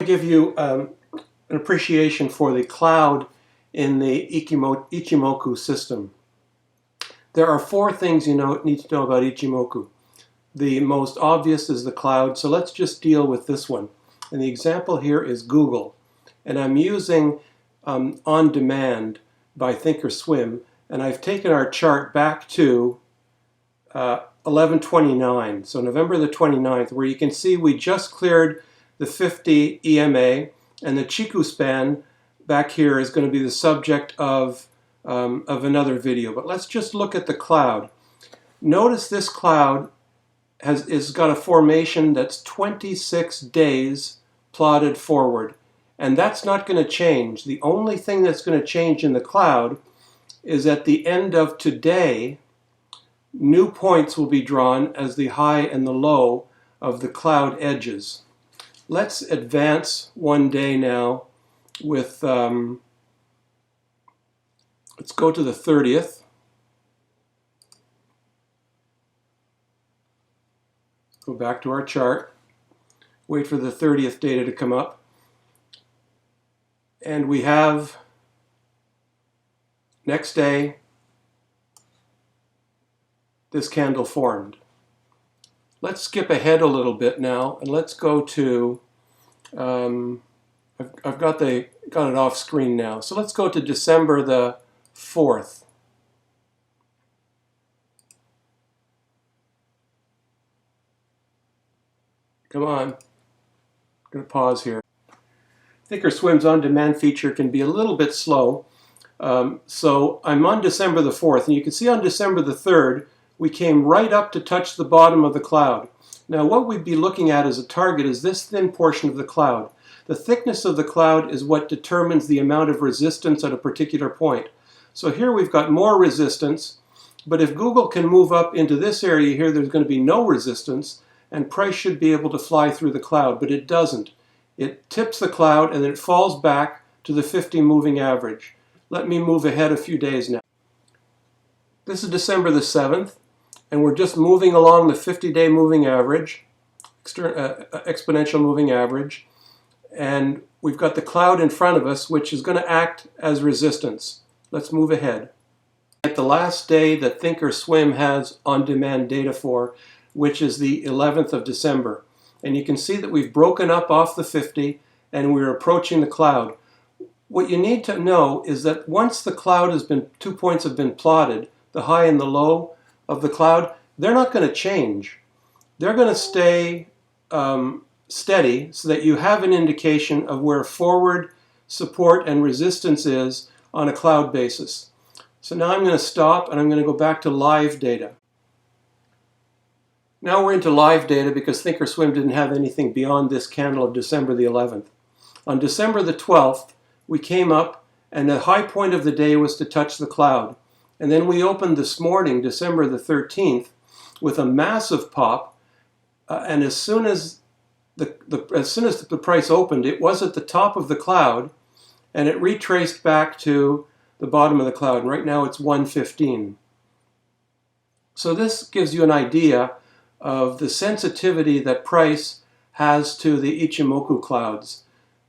Give you an appreciation for the cloud in the ICHIMOKU system. There are four things you need to know about ICHIMOKU. The most obvious is the cloud, so let's just deal with this one. And the example here is Google. And I'm using On Demand by Thinkorswim, and I've taken our chart back to 11/29, so November the 29th, where you can see we just cleared the 50 EMA, and the Chiku span back here is going to be the subject of another video. But let's just look at the cloud. Notice this cloud has got a formation that's 26 days plotted forward, and that's not going to change. The only thing that's going to change in the cloud is at the end of today, new points will be drawn as the high and the low of the cloud edges. Let's advance one day now with, let's go to the 30th. Go back to our chart. Wait for the 30th data to come up. And we have next day, this candle formed. Let's skip ahead a little bit now, and let's go to, I've got it off screen now. So let's go to December the 4th. Come on, I'm going to pause here. Thinkorswim's on-demand feature can be a little bit slow. So I'm on December the 4th, and you can see on December the 3rd, we came right up to touch the bottom of the cloud. Now what we'd be looking at as a target is this thin portion of the cloud. The thickness of the cloud is what determines the amount of resistance at a particular point. So here we've got more resistance, but if Google can move up into this area here, there's going to be no resistance, and price should be able to fly through the cloud, but it doesn't. It tips the cloud and then it falls back to the 50 moving average. Let me move ahead a few days now. This is December the 7th. And we're just moving along the 50-day moving average, exponential moving average, and we've got the cloud in front of us, which is going to act as resistance. Let's move ahead. At the last day that Thinkorswim has on-demand data for, which is the 11th of December. And you can see that we've broken up off the 50, and we're approaching the cloud. What you need to know is that once the cloud has been, 2 points have been plotted, the high and the low of the cloud, they're not going to change. They're going to stay steady so that you have an indication of where forward support and resistance is on a cloud basis. So now I'm going to stop and I'm going to go back to live data. Now we're into live data because Thinkorswim didn't have anything beyond this candle of December the 11th. On December the 12th, we came up and the high point of the day was to touch the cloud. And then we opened this morning, December the 13th, with a massive pop. And as soon as the price opened, it was at the top of the cloud, and it retraced back to the bottom of the cloud. And right now it's 115. So this gives you an idea of the sensitivity that price has to the Ichimoku clouds.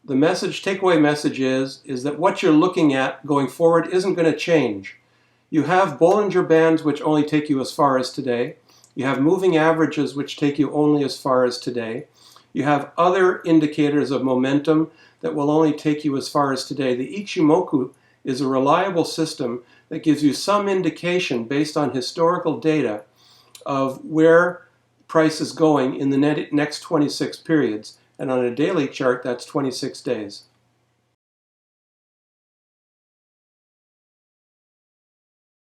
The takeaway message is that what you're looking at going forward isn't going to change. You have Bollinger Bands, which only take you as far as today. You have moving averages, which take you only as far as today. You have other indicators of momentum that will only take you as far as today. The Ichimoku is a reliable system that gives you some indication based on historical data of where price is going in the next 26 periods. And on a daily chart, that's 26 days.